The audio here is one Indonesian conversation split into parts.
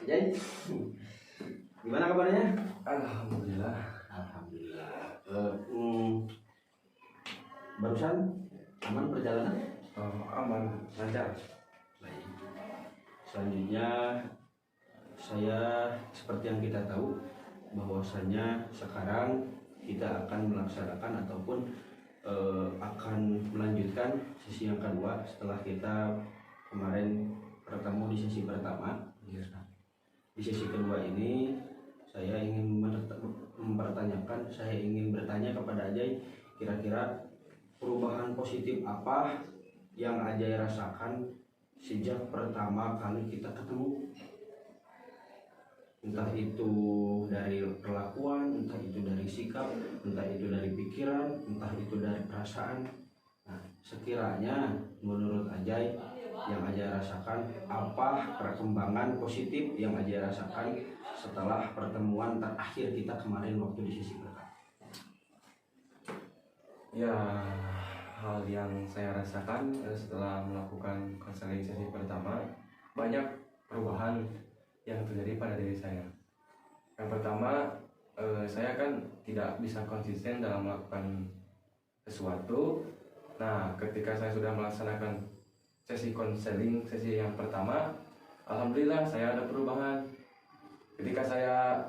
Jadi, gimana kabarnya? Alhamdulillah. Alhamdulillah. Barusan aman perjalanan? Aman, lancar. Baik. Selanjutnya saya seperti yang kita tahu bahwasanya sekarang kita akan melaksanakan ataupun akan melanjutkan sesi yang kedua setelah kita kemarin bertemu di sesi pertama. Di sesi kedua ini saya ingin bertanya kepada Ajay, kira-kira perubahan positif apa yang Ajay rasakan sejak pertama kali kita ketemu? Entah itu dari perlakuan, entah itu dari sikap, entah itu dari pikiran, entah itu dari perasaan. Nah, sekiranya menurut Ajay yang Ajay rasakan, apa perkembangan positif yang Ajay rasakan setelah pertemuan terakhir kita kemarin waktu di sesi pertama? Ya, hal yang saya rasakan setelah melakukan konseling sesi pertama, banyak perubahan yang terjadi pada diri saya. Yang pertama, saya kan tidak bisa konsisten dalam melakukan sesuatu. Nah, ketika saya sudah melaksanakan sesi konseling sesi yang pertama, alhamdulillah saya ada perubahan. Ketika saya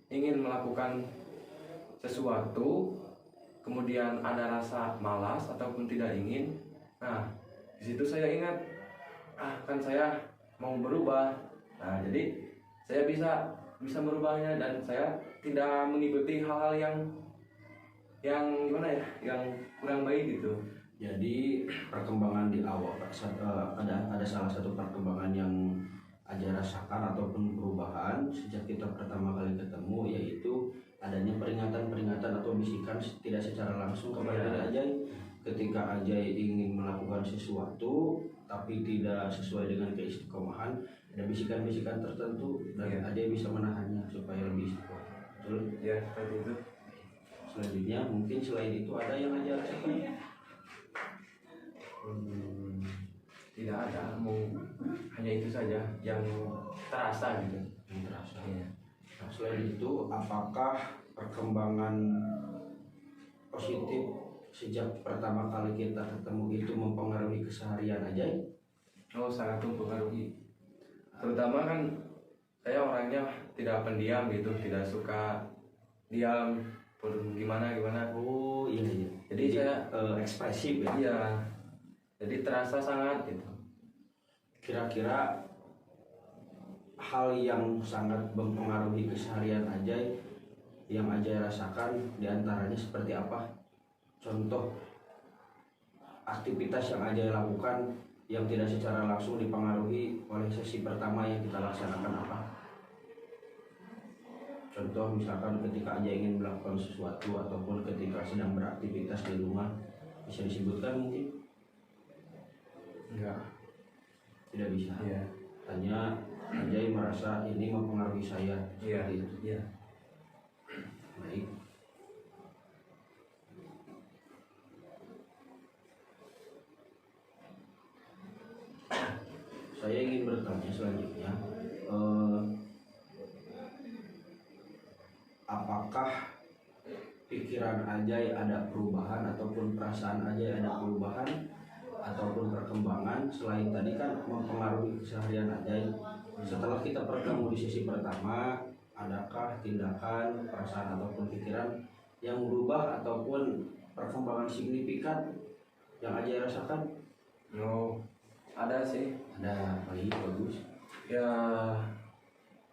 ingin melakukan sesuatu, kemudian ada rasa malas ataupun tidak ingin, nah di situ saya ingat, kan saya mau berubah. Nah, jadi saya bisa merubahnya dan saya tidak mengikuti hal-hal yang gimana ya, yang kurang baik gitu. Jadi perkembangan di awal ada salah satu perkembangan yang Ajay rasakan ataupun perubahan sejak kita pertama kali ketemu, yaitu adanya peringatan-peringatan atau bisikan tidak secara langsung kepada diri Ajay ketika Ajay ingin melakukan sesuatu tapi tidak sesuai dengan keistiqomahan. Ada bisikan-bisikan tertentu dan Ajay bisa menahannya supaya lebih istiqomah. Betul? Ya, seperti itu. Selanjutnya mungkin selain itu ada yang Ajay rasakan? Tidak ada, hanya itu saja yang terasa gitu. Yang terasa. Ya. Nah, selain itu, apakah perkembangan positif sejak pertama kali kita ketemu itu mempengaruhi keseharian Ajay? Oh, sangat mempengaruhi. Terutama kan saya orangnya tidak pendiam gitu, tidak suka diam pun gimana. Oh iya. Jadi saya ekspresif ya. Iya. Jadi terasa sangat gitu. Kira-kira hal yang sangat mempengaruhi keseharian Ajay yang Ajay rasakan diantaranya seperti apa? Contoh aktivitas yang Ajay lakukan yang tidak secara langsung dipengaruhi oleh sesi pertama yang kita laksanakan apa? Contoh misalkan ketika Ajay ingin melakukan sesuatu ataupun ketika sedang beraktivitas di rumah, bisa disebutkan mungkin? Enggak. Tidak bisa. Iya. Hanya Ajay merasa ini mempengaruhi saya. Iya. Iya. Baik. Saya ingin bertanya selanjutnya, apakah pikiran Ajay ada perubahan ataupun perasaan Ajay ada perubahan ataupun perkembangan selain tadi kan mempengaruhi keseharian Ajay? Setelah kita bertemu di sesi pertama, adakah tindakan, perasaan ataupun pikiran yang berubah ataupun perkembangan signifikan yang Ajay rasakan? Oh, ada sih. Ada, bagus. Ya,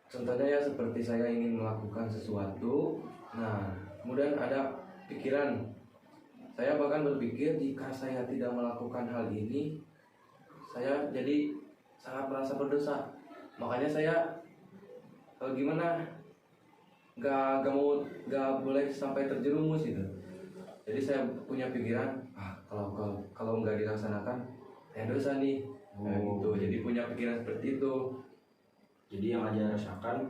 contohnya ya seperti saya ingin melakukan sesuatu. Nah, kemudian ada pikiran. Saya bahkan berpikir jika saya tidak melakukan hal ini, saya jadi sangat merasa berdosa. Makanya saya nggak boleh sampai terjerumus gitu. Jadi saya punya pikiran, kalau nggak dilaksanakan, saya dosa nih. Nah, gitu. Jadi punya pikiran seperti itu. Jadi yang Ajay rasakan,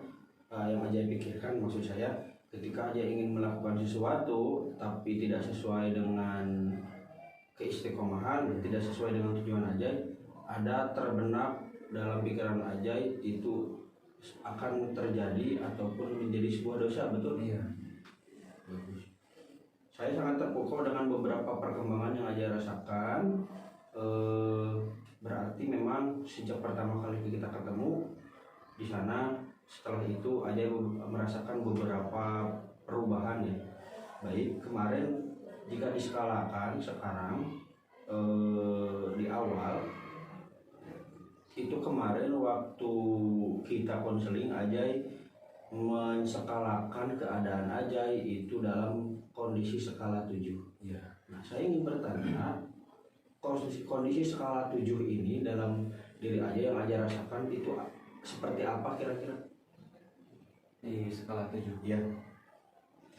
yang Ajay pikirkan, maksud saya ketika Ajay ingin melakukan sesuatu tapi tidak sesuai dengan keistiqomahan, tidak sesuai dengan tujuan Ajay, ada terbenak dalam pikiran Ajay itu akan terjadi ataupun menjadi sebuah dosa, betul? Iya. Bagus. Saya sangat terpukau dengan beberapa perkembangan yang Ajay rasakan. Berarti memang sejak pertama kali kita ketemu di sana, setelah itu Ajay merasakan beberapa perubahan ya. Baik kemarin jika diskalakan sekarang di awal itu kemarin waktu kita konseling Ajay menskalakan keadaan Ajay itu dalam kondisi skala 7. Iya. Nah, saya ingin bertanya, kondisi skala 7 ini dalam diri Ajay yang Ajay rasakan itu seperti apa kira-kira? Di skala 7. Ya,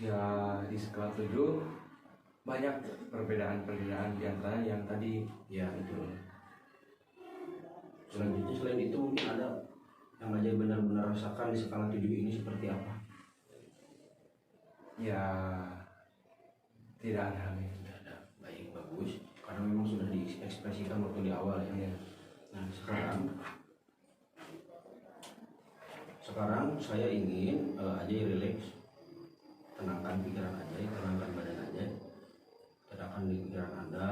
Ya, di skala 7 banyak perbedaan-perbedaan di antara yang tadi. ya betul. Selanjutnya selain itu mungkin ada yang Ajay benar-benar rasakan di skala 7 ini seperti apa? Ya, tidak ada. Tidak ada. Baik, bagus. Karena memang sudah diekspresikan waktu di awal ya. Iya. Nah, sekarang saya ingin Ajay relax, tenangkan pikiran Ajay, tenangkan badan Ajay, tenangkan di pikiran Anda,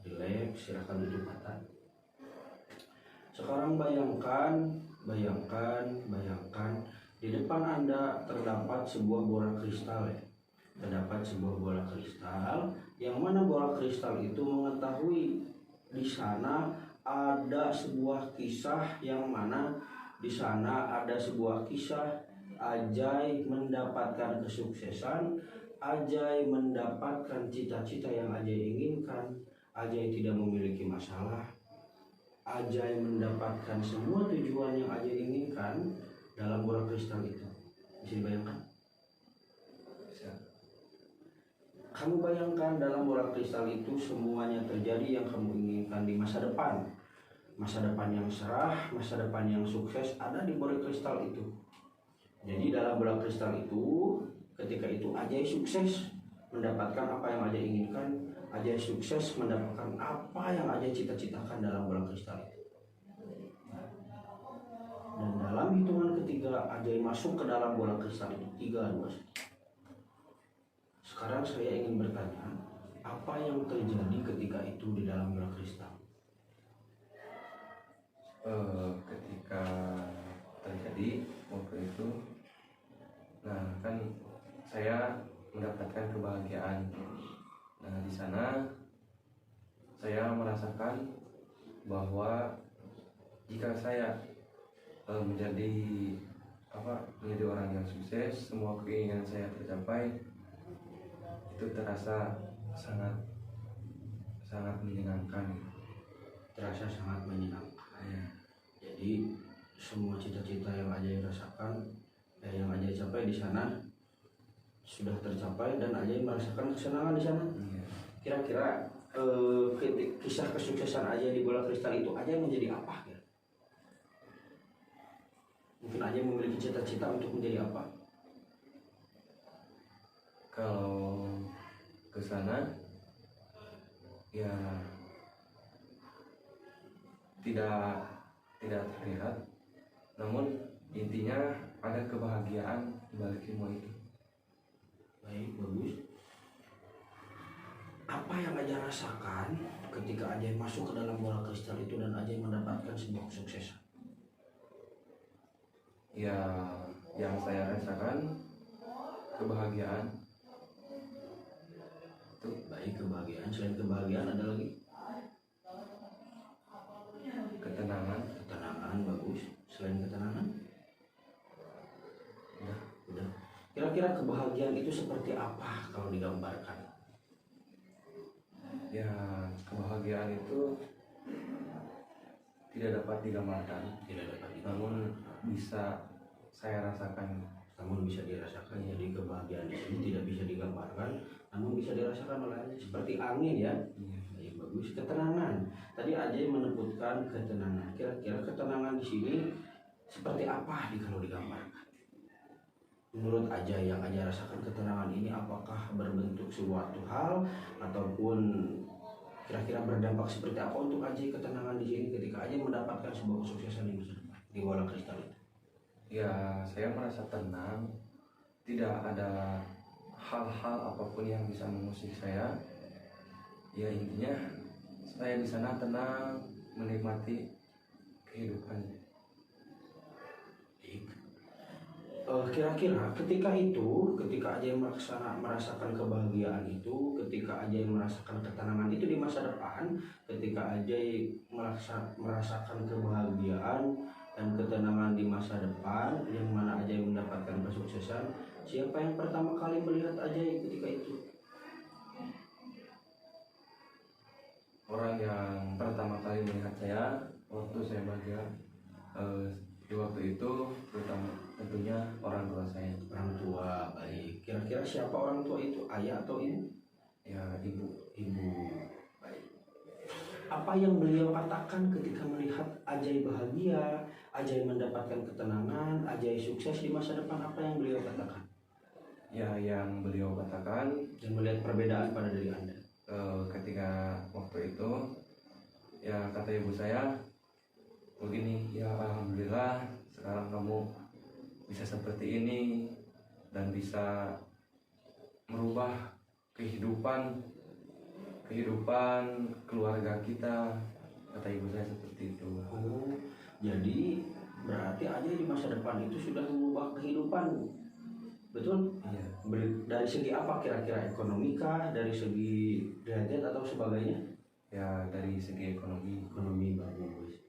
relax, silakan duduk mata. Sekarang bayangkan di depan Anda terdapat sebuah bola kristal ya. Terdapat sebuah bola kristal yang mana bola kristal itu mengetahui di sana ada sebuah kisah yang mana di sana ada sebuah kisah Ajay mendapatkan kesuksesan, Ajay mendapatkan cita-cita yang Ajay inginkan, Ajay tidak memiliki masalah, Ajay mendapatkan semua tujuan yang Ajay inginkan dalam bola kristal itu. Bisa dibayangkan? Bisa. Kamu bayangkan dalam bola kristal itu semuanya terjadi yang kamu inginkan di masa depan. Masa depan yang cerah, masa depan yang sukses ada di bola kristal itu. Jadi dalam bola kristal itu, ketika itu Ajay sukses mendapatkan apa yang Ajay inginkan, Ajay sukses mendapatkan apa yang Ajay cita-citakan dalam bola kristal itu. Dan dalam hitungan ketiga Ajay masuk ke dalam bola kristal itu 3, 2, 1. Sekarang saya ingin bertanya, apa yang terjadi ketika itu di dalam bola kristal? Ketika terjadi waktu itu, nah kan saya mendapatkan kebahagiaan. Nah, di sana saya merasakan bahwa jika saya menjadi orang yang sukses, semua keinginan saya tercapai, itu terasa sangat menyenangkan. Terasa sangat menyenangkan. Ya. Jadi semua cita-cita yang Ajay rasakan, yang Ajay capai di sana sudah tercapai dan Ajay merasakan kesenangan di sana. Ya. Kira-kira kisah kesuksesan Ajay di bola kristal itu Ajay menjadi apa? Mungkin Ajay memiliki cita-cita untuk menjadi apa? Kalau ke sana ya tidak terlihat, namun intinya ada kebahagiaan di balik semua itu. Baik, bagus. Apa yang Ajay rasakan ketika Ajay masuk ke dalam bola kristal itu dan Ajay mendapatkan sebuah kesuksesan? Ya, yang saya rasakan kebahagiaan. Itu baik, kebahagiaan. Selain kebahagiaan ada lagi? Ketenangan. Ketenangan, bagus. Selain ketenangan? Udah. Kira-kira kebahagiaan itu seperti apa kalau digambarkan? Ya, kebahagiaan itu tidak dapat digambarkan, Tidak dapat namun digambarkan. bisa saya rasakan. Namun bisa dirasakan. Jadi kebahagiaan di sini tidak bisa digambarkan, namun bisa dirasakan oleh Ajay seperti angin ya. Baik, bagus. Ketenangan. Tadi Ajay menyebutkan ketenangan. Kira-kira ketenangan di sini seperti apa kalau digambarkan? Menurut Ajay yang Ajay rasakan ketenangan ini apakah berbentuk suatu hal ataupun kira-kira berdampak seperti apa untuk Ajay ketenangan di sini ketika Ajay mendapatkan sebuah kesuksesan di masa depan di bola kristal itu? Ya, saya merasa tenang, tidak ada hal-hal apapun yang bisa mengusik saya. Ya intinya saya di sana tenang menikmati kehidupan. Kira-kira ketika Ajay merasakan kebahagiaan itu, ketika Ajay merasakan ketenangan itu di masa depan, ketika Ajay merasakan kebahagiaan dan ketenangan di masa depan, yang mana Ajay mendapatkan kesuksesan, siapa yang pertama kali melihat Ajay ketika itu? Orang yang pertama kali melihat saya waktu saya bahagia di waktu itu terutama tentunya orang tua saya. Orang tua, baik. Kira-kira siapa orang tua itu? Ayah atau ibu? Ya ibu. Ibu. Baik. Apa yang beliau katakan ketika melihat Ajay bahagia, Ajay mendapatkan ketenangan, Ajay sukses di masa depan? Apa yang beliau katakan? Ya yang beliau katakan Dan melihat perbedaan pada diri Anda. Ketika waktu itu ya kata ibu saya begini, ya alhamdulillah sekarang kamu bisa seperti ini dan bisa merubah kehidupan keluarga kita, kata ibu saya seperti itu. Oh, jadi berarti Ajay di masa depan itu sudah mengubah kehidupan, betul? Iya. Dari segi apa kira-kira? Ekonomikah, dari segi derajat atau sebagainya? Ya dari segi ekonomi. Ekonomi bagus.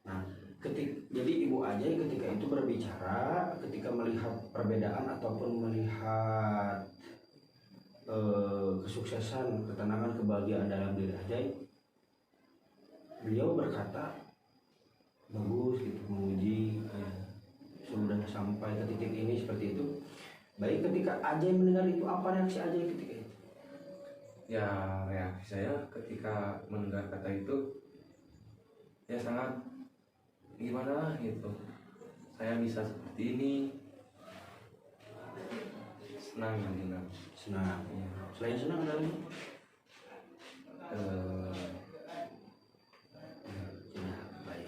Nah, jadi Ibu Ajay ketika itu berbicara, ketika melihat perbedaan ataupun melihat kesuksesan, ketenangan, kebahagiaan dalam diri Ajay, beliau berkata bagus gitu, memuji, sudah sampai ke titik ini seperti itu. Baik, ketika Ajay mendengar itu, apa reaksi Ajay ketika itu? Ya reaksi saya ketika mendengar kata itu ya sangat gimana gitu, saya bisa seperti ini, senang mendengar. Senang. Ya. Selain senang ada lagi? Baik.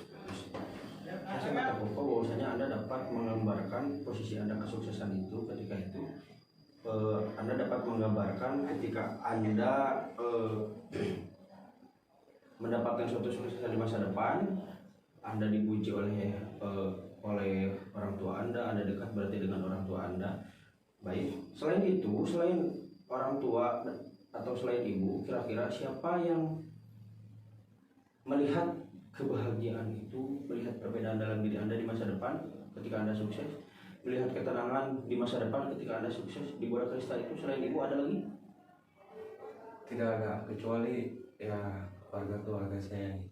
Saya kata Bapak bahwasanya Anda dapat menggambarkan posisi Anda kesuksesan itu ketika itu. Anda dapat menggambarkan ketika Anda mendapatkan suatu kesuksesan di masa depan, Anda dipuji oleh orang tua Anda dekat berarti dengan orang tua Anda. Baik, selain itu, selain orang tua atau selain ibu, kira-kira siapa yang melihat kebahagiaan itu, melihat perbedaan dalam diri Anda di masa depan ketika Anda sukses, melihat ketenangan di masa depan ketika Anda sukses di Bola Kristal itu, selain ibu ada lagi? Tidak ada, kecuali ya keluarga saya ini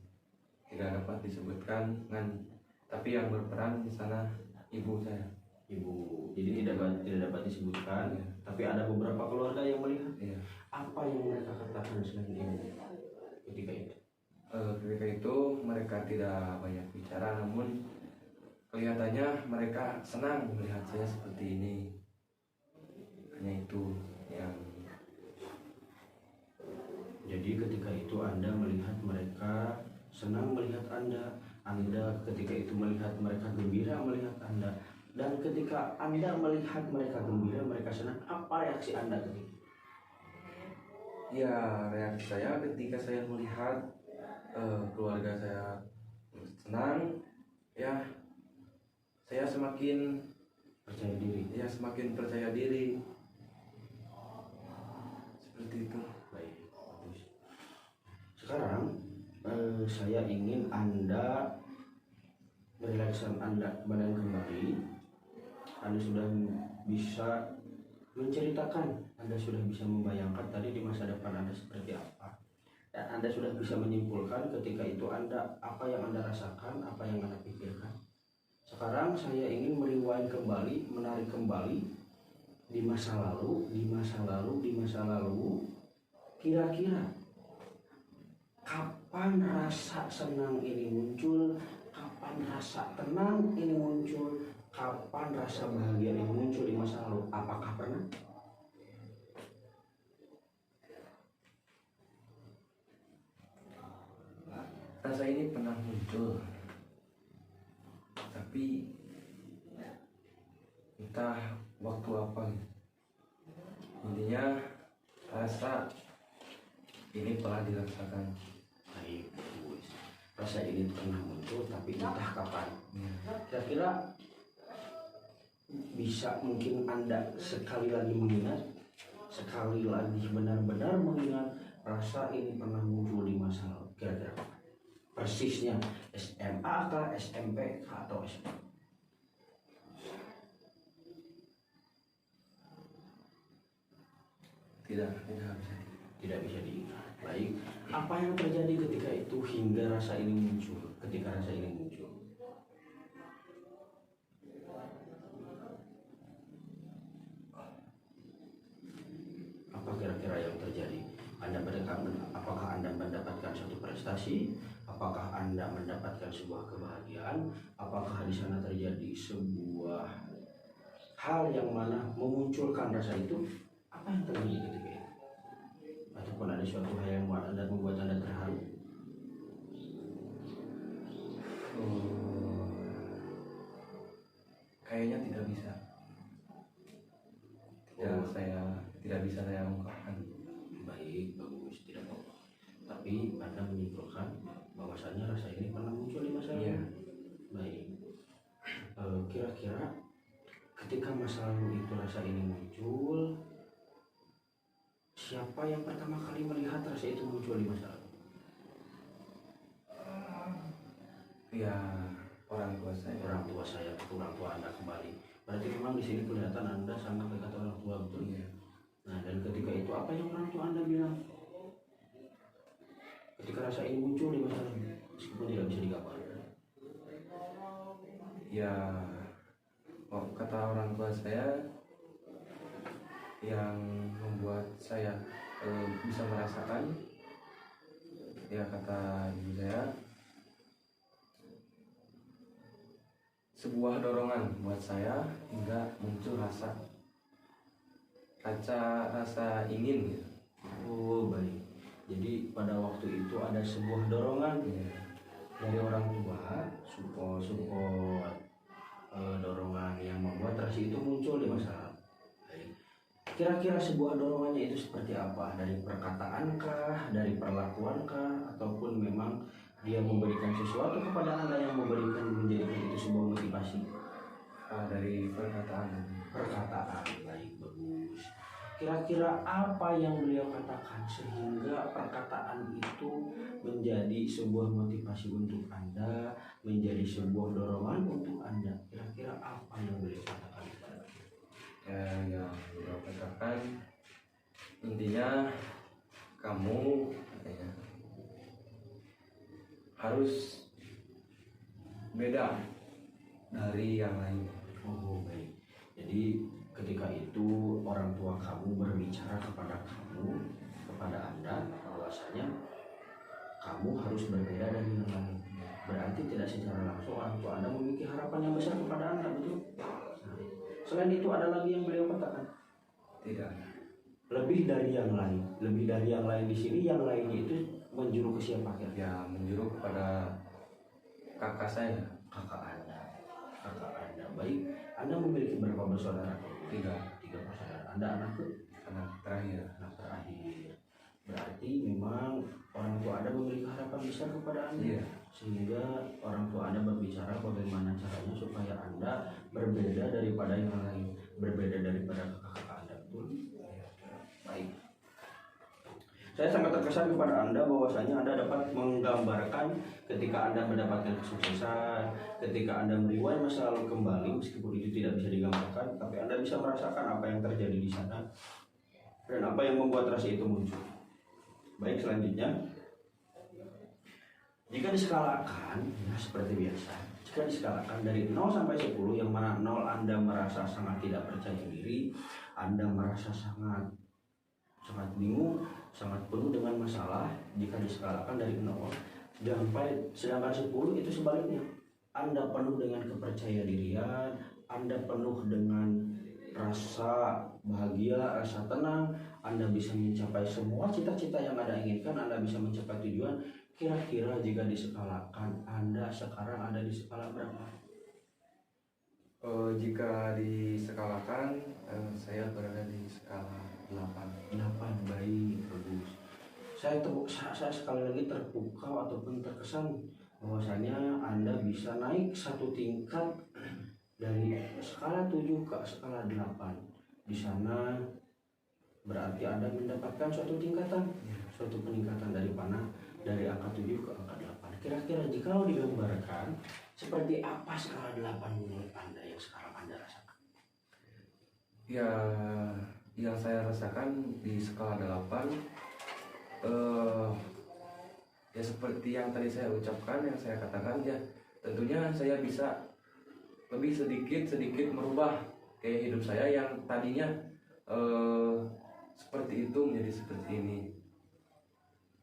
tidak dapat disebutkan kan, tapi yang berperan di sana ibu saya. Ibu, jadi tidak dapat disebutkan, Ya. tapi ada beberapa keluarga yang melihat. Ya. Apa yang mereka katakan selain ibu ketika itu? Ketika itu mereka tidak banyak bicara, namun kelihatannya mereka senang melihat saya seperti ini. Hanya itu yang. Jadi ketika itu Anda melihat mereka senang melihat Anda ketika itu melihat mereka gembira melihat Anda, dan ketika Anda melihat mereka gembira, mereka senang, apa reaksi Anda ketika itu? Ya reaksi saya ketika saya melihat keluarga saya senang, ya saya semakin Percaya diri. Ya semakin percaya diri. Seperti itu. Baik, bagus. Sekarang saya ingin Anda merelakskan Anda badan kembali. Anda sudah bisa menceritakan, Anda sudah bisa membayangkan tadi di masa depan Anda seperti apa, dan Anda sudah bisa menyimpulkan ketika itu apa yang Anda rasakan, apa yang Anda pikirkan. Sekarang saya ingin merewind kembali, menarik kembali di masa lalu, kira-kira kapan rasa senang ini muncul, kapan rasa tenang ini muncul, kapan rasa bahagia ini muncul di masa lalu? Apakah pernah? Rasa ini pernah muncul, tapi waktu apa gitu. Intinya rasa ini pernah dirasakan. Baik, bagus. Rasa ini pernah muncul tapi entah kapan. Kira-kira bisa mungkin Anda sekali lagi mengingat, sekali lagi benar-benar mengingat rasa ini pernah muncul di masa lalu. Kira-kira persisnya SMA kah, SMP kah, atau SMA? Tidak bisa diingat. Baik, apa yang terjadi ketika itu hingga rasa ini muncul? Ketika rasa ini muncul, apa kira-kira yang terjadi? Apakah Anda mendapatkan suatu prestasi? Apakah Anda mendapatkan sebuah kebahagiaan? Apakah di sana terjadi sebuah hal yang mana memunculkan rasa itu? Apa yang terjadi ketika itu? Ataupun ada suatu hal yang membuat Anda terharu? Kayaknya tidak bisa. Saya tidak bisa saya ungkapkan. Baik, bagus, tidak apa-apa. Tapi Anda menyimpulkan bahwasannya rasa ini pernah muncul di masa lalu. Iya. Baik. Kira-kira ketika masa lalu itu rasa ini muncul, siapa yang pertama kali melihat rasa itu muncul di masa lalu? Ya, orang tua saya. Orang tua Anda kembali. Berarti memang di sini kelihatan Anda sangat dekat orang tua, betul? Iya. Nah, dan ketika itu apa yang orang tua Anda bilang? Ketika rasa ini muncul di masa lalu, meskipun tidak bisa digambarkan. Ya, kata orang tua saya yang membuat saya bisa merasakan, ya kata ibu saya, sebuah dorongan buat saya hingga muncul rasa ingin gitu. Oh, baik. Jadi pada waktu itu ada sebuah dorongan dari orang tua, support dorongan yang membuat rasa itu muncul di masa lalu. Baik. Kira-kira sebuah dorongannya itu seperti apa? Dari perkataankah, dari perlakuankah, ataupun memang dia memberikan sesuatu kepada Anda yang menjadikan itu sebuah motivasi? Dari perkataan. Baik, bagus. Kira-kira apa yang beliau katakan sehingga perkataan itu menjadi sebuah motivasi untuk Anda, menjadi sebuah dorongan untuk Anda? Kira-kira apa yang beliau katakan? Yang beliau katakan intinya kamu harus beda dari yang lain. Oh, baik. Jadi ketika itu orang tua kamu berbicara kepada Anda bahwasanya kamu harus berbeda dari yang lain. Berarti tidak secara langsung orang tua Anda memiliki harapan yang besar kepada Anda, betul? Nah, selain itu ada lagi yang beliau katakan? Tidak. Lebih dari yang lain di sini, yang lainnya itu menjuru ke siapa? Ya, menjuru kepada kakak saya. Kakak Anda. Baik. Anda memiliki berapa bersaudara? 3 bersaudara. Anda anak terakhir. Berarti memang orang tua Anda memiliki harapan besar kepada Anda. Iya. Sehingga orang tua Anda berbicara bagaimana caranya supaya Anda berbeda daripada yang lain, berbeda daripada kakak Anda, betul? Baik. Saya sangat terkesan kepada Anda bahwasanya Anda dapat menggambarkan ketika Anda mendapatkan kesuksesan, ketika Anda meriwayat masa lalu kembali, meskipun itu tidak bisa digambarkan, tapi Anda bisa merasakan apa yang terjadi di sana dan apa yang membuat rasa itu muncul. Baik, selanjutnya, jika diskalakan, ya seperti biasa, jika diskalakan dari 0 sampai 10, yang mana 0 Anda merasa sangat tidak percaya diri, Anda merasa sangat bingung, sangat penuh dengan masalah. Jika diskalakan dari 0 sedangkan 10 itu sebaliknya, Anda penuh dengan kepercayaan dirian, Anda penuh dengan rasa bahagia, rasa tenang, Anda bisa mencapai semua cita-cita yang Anda inginkan, Anda bisa mencapai tujuan. Kira-kira jika diskalakan, Anda sekarang ada di skala berapa? Jika diskalakan, saya berada di skala 8. 8, baik, bagus. Saya sekali lagi terpukau ataupun terkesan bahwasanya Anda bisa naik satu tingkat dari skala 7 ke skala 8. Di sana berarti Anda mendapatkan suatu tingkatan, suatu peningkatan dari mana? Dari angka 7 ke angka 8. Kira-kira jika digambarkan, seperti apa skala 8 menurut Anda yang sekarang Anda rasakan? Ya, yang saya rasakan di skala 8, ya seperti yang tadi saya ucapkan, yang saya katakan, ya tentunya saya bisa lebih sedikit merubah kayak hidup saya yang tadinya seperti itu menjadi seperti ini.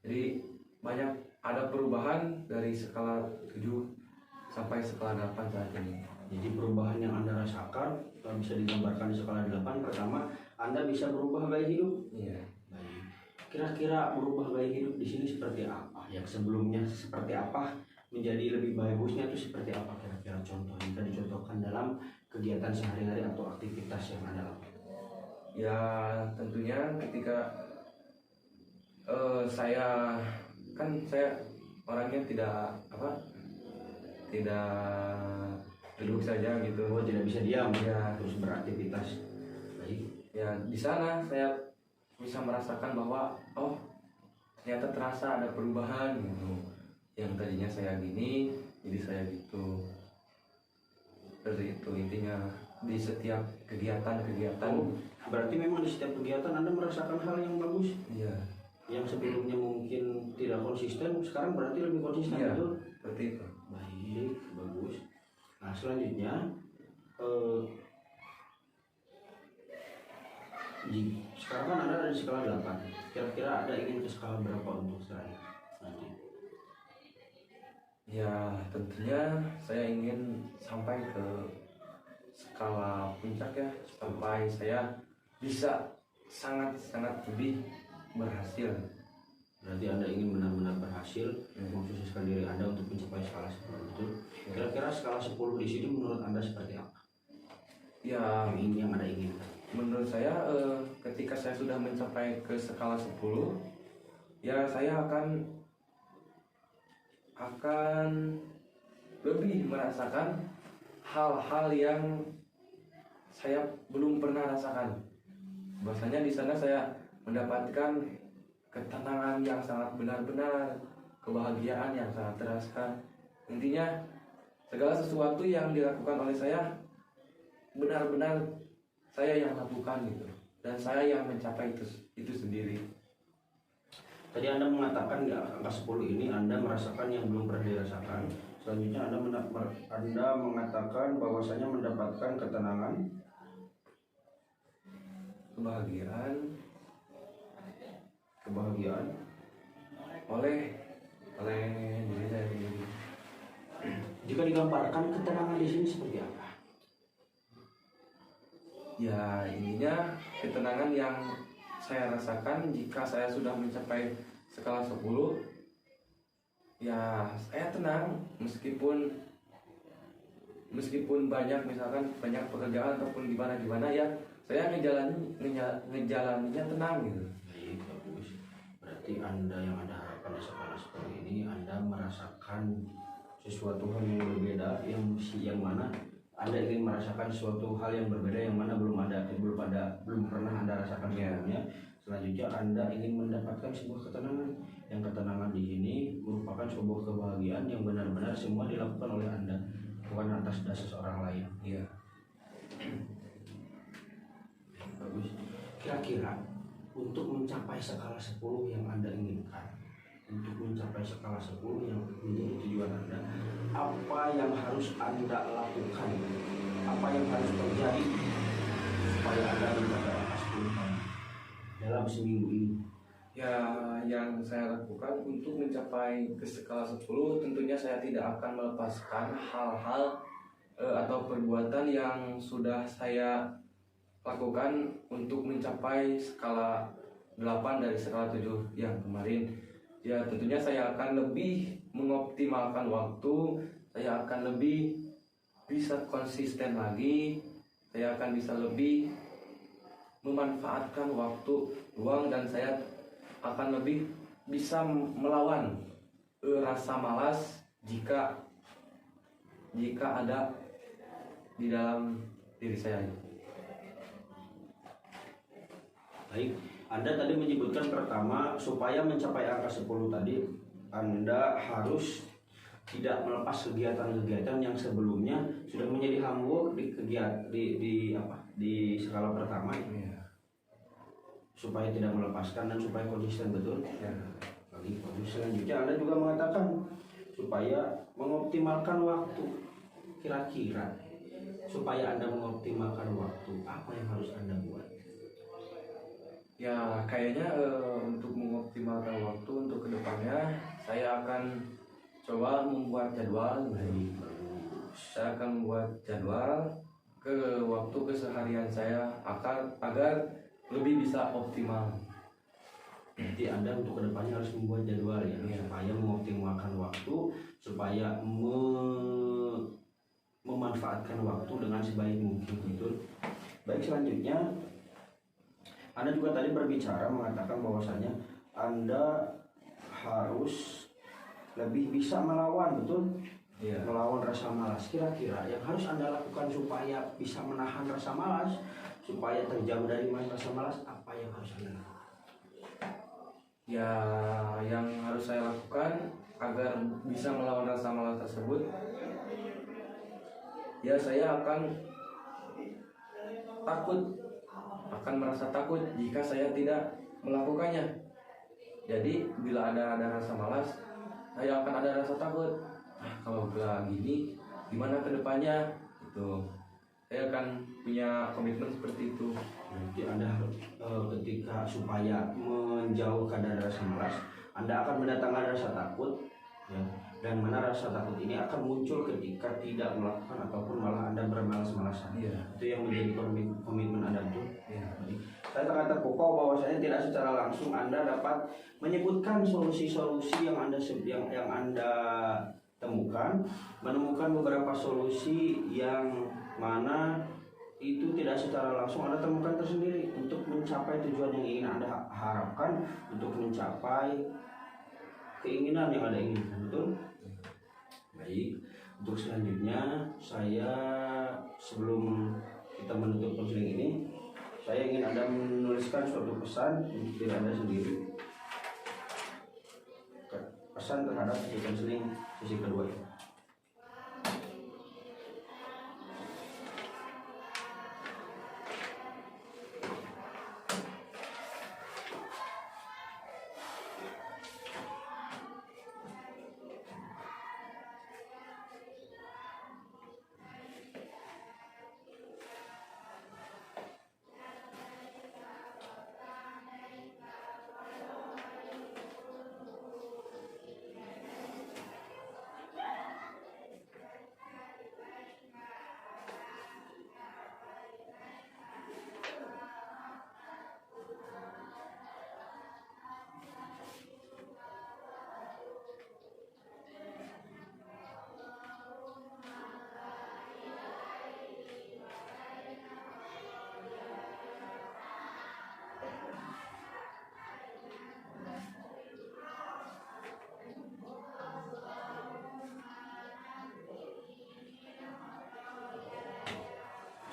Jadi banyak ada perubahan dari skala 7 sampai skala 8 saat ini. Jadi perubahan yang Anda rasakan bisa digambarkan di skala 8. Pertama, Anda bisa berubah gaya hidup. Iya. Baik. Kira-kira merubah gaya hidup di sini seperti apa? Yang sebelumnya seperti apa menjadi lebih bagusnya itu seperti apa kira-kira contoh jika dicontohkan dalam kegiatan sehari-hari atau aktivitas yang Anda lakukan? Ya tentunya ketika saya orangnya tidak duduk saja gitu. Oh, tidak bisa diam ya, terus beraktivitas. Baik. Ya di sana saya bisa merasakan bahwa ternyata terasa ada perubahan gitu. Yang tadinya saya gini jadi saya gitu. Seperti itu intinya di setiap kegiatan. Berarti memang di setiap kegiatan Anda merasakan hal yang bagus. Iya. Yang sebelumnya mungkin tidak konsisten, sekarang berarti lebih konsisten, Iya, betul? seperti itu. Baik, bagus. Nah, selanjutnya sekarang kan Anda ada di skala 8. Kira-kira Anda ingin ke skala berapa untuk selanjutnya? Nanti. Ya, tentunya saya ingin sampai ke skala puncak ya, sampai saya bisa sangat lebih berhasil. Berarti Anda ingin benar-benar berhasil memposisikan diri Anda untuk mencapai skala 10 itu. Kira-kira skala 10 di sini menurut Anda seperti apa? Ya, Yang Anda inginkan. menurut saya ketika saya sudah mencapai ke skala 10, ya saya akan lebih merasakan hal-hal yang saya belum pernah rasakan. Bahwasanya di sana saya mendapatkan ketenangan yang sangat benar-benar, kebahagiaan yang sangat terasa. Intinya segala sesuatu yang dilakukan oleh saya benar-benar saya yang lakukan gitu, dan saya yang mencapai itu sendiri. Tadi Anda mengatakan di angka 10 ini Anda merasakan yang belum pernah dirasakan. Selanjutnya Anda mengatakan bahwasanya mendapatkan ketenangan, kebahagiaan oleh diri saya sendiri. Jika digambarkan ketenangan di sini seperti apa? Ya intinya ketenangan yang saya rasakan jika saya sudah mencapai skala 10, ya saya tenang meskipun banyak pekerjaan ataupun gimana ya, saya ngejalaninya tenang gitu. Baik, bagus. Berarti Anda yang Anda harapkan di skala seperti ini, Anda merasakan sesuatu hal yang berbeda, yang mana Anda ingin merasakan suatu hal yang berbeda yang mana belum pernah Anda rasakan sebelumnya. Selanjutnya Anda ingin mendapatkan sebuah ketenangan. Yang ketenangan di sini merupakan sebuah kebahagiaan yang benar-benar semua dilakukan oleh Anda, bukan atas dasar seorang lain. Iya. Bagus. Kira-kira untuk mencapai skala 10 yang Anda inginkan, untuk mencapai skala 10 yang menjadi tujuan Anda, apa yang harus Anda lakukan? Apa yang harus terjadi supaya Anda mencapai angka 10 dalam seminggu ini? Ya, yang saya lakukan untuk mencapai ke skala 10, tentunya saya tidak akan melepaskan hal-hal atau perbuatan yang sudah saya lakukan untuk mencapai skala 8 dari skala 7 yang kemarin. Ya tentunya saya akan lebih mengoptimalkan waktu, saya akan lebih bisa konsisten lagi, saya akan bisa lebih memanfaatkan waktu luang, dan saya akan lebih bisa melawan rasa malas jika ada di dalam diri saya. Baik, Anda tadi menyebutkan pertama supaya mencapai angka 10 tadi Anda harus tidak melepas kegiatan-kegiatan yang sebelumnya sudah menjadi hambur di kegiatan di skala pertama Ya. supaya tidak melepaskan dan supaya konsisten, betul. Ya. Bagi selanjutnya Anda juga mengatakan supaya mengoptimalkan waktu. Kira-kira supaya Anda mengoptimalkan waktu, apa yang harus Anda buat? Ya, kayaknya untuk mengoptimalkan waktu untuk kedepannya, saya akan coba membuat jadwal. Saya akan membuat jadwal ke waktu keseharian saya agar lebih bisa optimal. Jadi Anda untuk kedepannya harus membuat jadwal ya, supaya mengoptimalkan waktu, supaya memanfaatkan waktu dengan sebaik mungkin, betul. Baik, selanjutnya Anda juga tadi berbicara mengatakan bahwasanya Anda harus lebih bisa melawan, betul. Iya. Melawan rasa malas. Kira-kira yang harus Anda lakukan supaya bisa menahan rasa malas, supaya terjauh dari rasa malas, apa yang harus Anda lakukan? Ya, yang harus saya lakukan agar bisa melawan rasa malas tersebut, ya saya akan merasa takut jika saya tidak melakukannya. Jadi bila ada rasa malas, saya akan ada rasa takut. Kalau gini, gimana kedepannya? Gitu. Saya akan punya komitmen seperti itu. Jadi Anda ketika supaya menjauhkan dari rasa malas, Anda akan mendatangkan rasa takut, ya. Dan mana rasa takut ini akan muncul ketika tidak melakukan ataupun malah Anda bermalas-malasan. Iya. Itu yang menjadi komitmen Anda, betul. Iya. Saya sangat terpukau bahwasanya tidak secara langsung Anda dapat menyebutkan solusi-solusi yang Anda temukan, menemukan beberapa solusi yang mana itu tidak secara langsung Anda temukan tersendiri untuk mencapai tujuan yang ingin Anda harapkan, untuk mencapai keinginan yang Anda inginkan, betul? Baik, untuk selanjutnya saya sebelum kita menutup konseling ini, saya ingin Anda menuliskan suatu pesan untuk diri Anda sendiri, pesan terhadap konseling sesi kedua ini.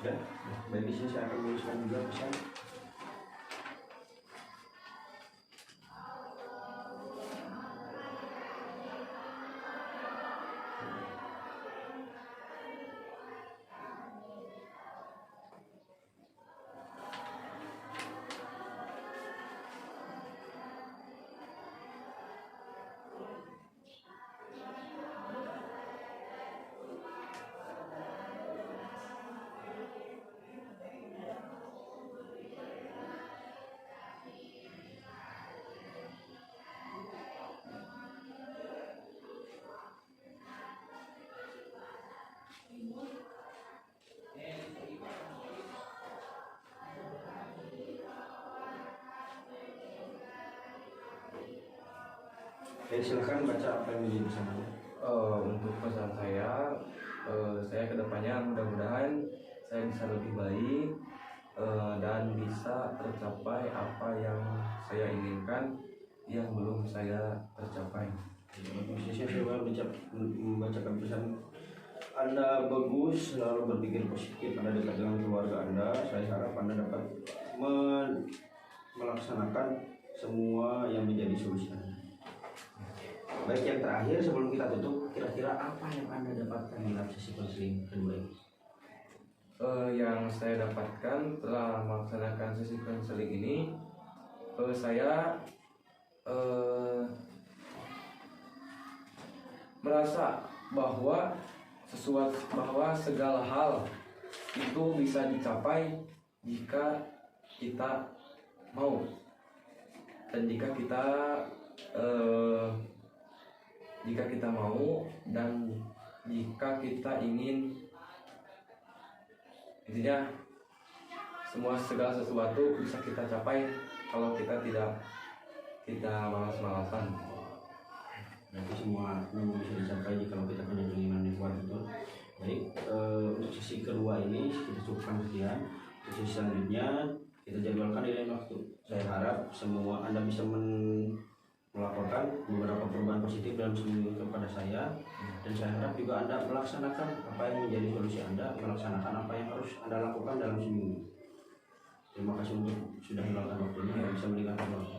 Sudah, baik, di sini saya akan menuliskan juga pesan. Jadi silakan baca apa yang menjadi pesan Anda. Untuk pesan saya, saya kedepannya mudah-mudahan saya bisa lebih baik dan bisa tercapai apa yang saya inginkan yang belum saya tercapai. Saya membacakan pesan Anda bagus, selalu berpikir positif, Anda dekat dengan keluarga Anda. Saya harap Anda dapat melaksanakan semua yang menjadi solusi Anda. Baik, yang terakhir sebelum kita tutup, kira-kira apa yang Anda dapatkan dalam sesi konseling kedua ini? Yang saya dapatkan setelah melaksanakan sesi konseling ini, saya merasa bahwa segala hal itu bisa dicapai jika kita mau, dan jika kita mau dan jika kita ingin, intinya segala sesuatu bisa kita capai kalau kita malas-malasan. Berarti semua bisa dicapai kalau kita punya keinginan yang kuat, betul. Baik, untuk sesi kedua ini kita cukupkan sekian. Untuk sesi selanjutnya kita jadwalkan di lain waktu. Saya harap semua Anda bisa melaporkan beberapa perubahan positif dalam seminggu kepada saya, dan saya harap juga Anda melaksanakan apa yang menjadi solusi Anda, melaksanakan apa yang harus Anda lakukan dalam seminggu. Terima kasih untuk sudah meluangkan waktunya, bisa mendengarkan waktu.